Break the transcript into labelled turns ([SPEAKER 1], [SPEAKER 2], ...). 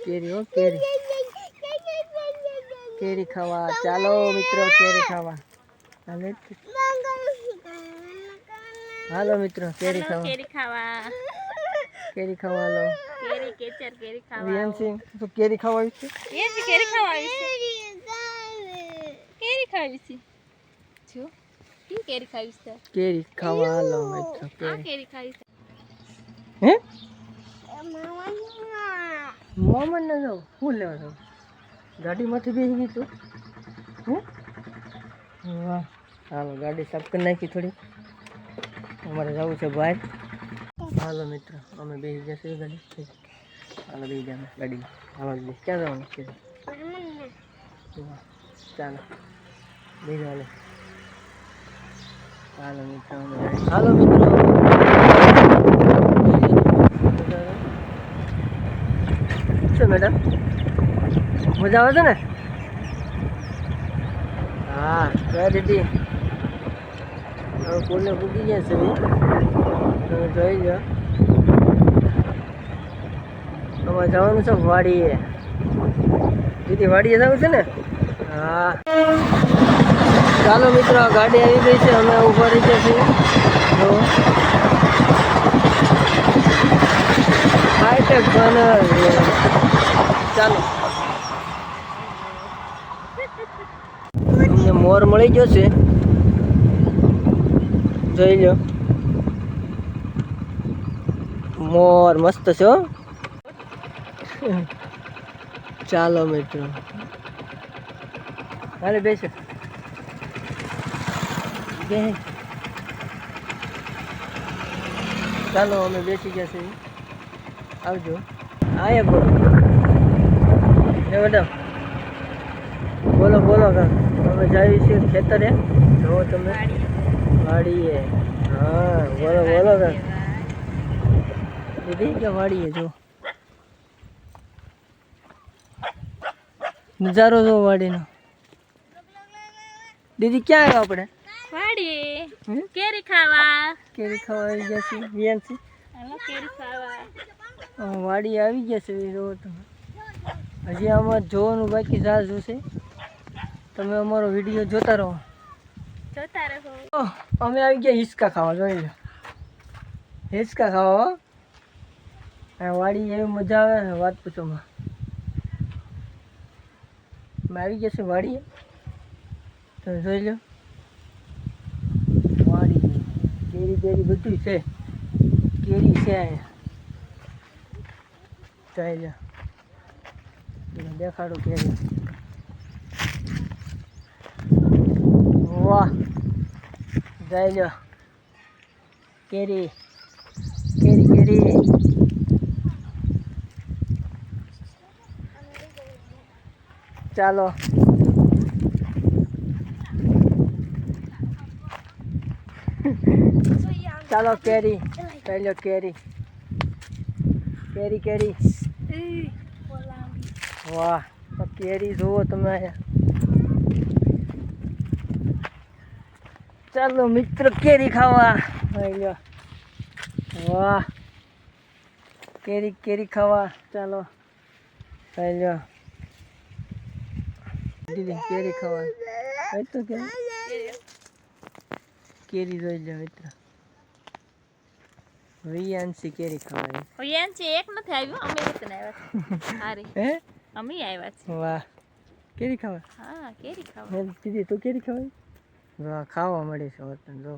[SPEAKER 1] કેરી હો કેરી કેરી ખાવા ચાલો મિત્રો કેરી ખાવા હાલો મિત્રો કેરી ખાવા કેરી ખાવા હાલો વિયાનસિંહ તો કેરી ખાવા આવી છે
[SPEAKER 2] કેરી ખાવી છે જો કેરી ખાવી છે
[SPEAKER 1] કેરી ખાવા હાલો મિત્રો
[SPEAKER 2] કેરી ખાવી છે
[SPEAKER 1] હે મોમન ન જાવ હું લેવા જાવ ગાડીમાંથી બેસી ગઈ તું હે વાહ હાલો ગાડી સાફ કરી નાખી થોડી અમારે જવું છે બહાર હાલો મિત્રો અમે બેસી જશે ગાડી હાલો બેસી જાય ગાડી હાલો ક્યાં જવાનું છે ચાલો બેસી હાલો હાલો મિત્રો હાલો મિત્રો શું મેડમ મજા આવે છે ને હા ગયા દીદી હવે પૂરને પૂકી ગયા છે તમે જોઈ લો અમારે જવાનું છે વાડીએ દીદી વાડીએ જવું છે ને હા ચાલો મિત્રો ગાડી આવી ગઈ છે અમે ઉભા રહી ગયા છીએ તો હાઈટેક બનર ચાલો અમને મોર મળી ગયો છે જોઈ લો મોર મસ્ત છે હો ચાલો મિત્રો હાલે બેસો ચાલો અમે બેસી ગયા છીએ આવજો આયા બોલો હે મેડમ બોલો બોલો અમે જઈએ છીએ ખેતરે જો તમે વાડીએ હા બોલો બોલો દીદી કે વાડીએ જો નજારો જો વાડીનો દીદી ક્યાં આવ્યા આપણે
[SPEAKER 2] વાડી કેરી ખાવા
[SPEAKER 1] આવી ગયા છે વિયાનસી
[SPEAKER 2] કેરી ખાવા
[SPEAKER 1] વાડી આવી ગયા છે જો તમે હજી આમાં જોવાનું બાકી જાજુ છે તમે અમારો વિડીયો જોતા રહો અમે આવી ગયા હિંચકા ખાવા જોઈ લો હિંચકા ખાવા વાડી એવી મજા આવે ને વાત પૂછોમાં અમે આવી ગયા છે વાડીએ તમે જોઈ લો વાડી કેરી બેરી બધું છે કેરી છે જોઈ લો દેખાડો કેરી વાહ જોઈ લો કેરી કેરી કેરી ચાલો ચાલો કેરી જોઈ લો કેરી કેરી કેરી વાહ તો કેરી જુઓ તમે અહીંયા ચાલો મિત્ર કેરી ખાવા વાહ કેરી કેરી ખાવા ચાલો લો દીદી કેરી ખાવા તો કેરી જોઈ લો મિત્ર વિયાનસી કેરી ખાવા
[SPEAKER 2] વિયાનસી એક નથી આવ્યું અમે એક ને આવ્યા હારી
[SPEAKER 1] હે
[SPEAKER 2] અમે આવ્યા છે
[SPEAKER 1] વાહ કેરી ખાવા
[SPEAKER 2] હા કેરી ખાવા
[SPEAKER 1] દીદી તું કેરી ખાવા વાહ ખાવા મળે છે વતન જો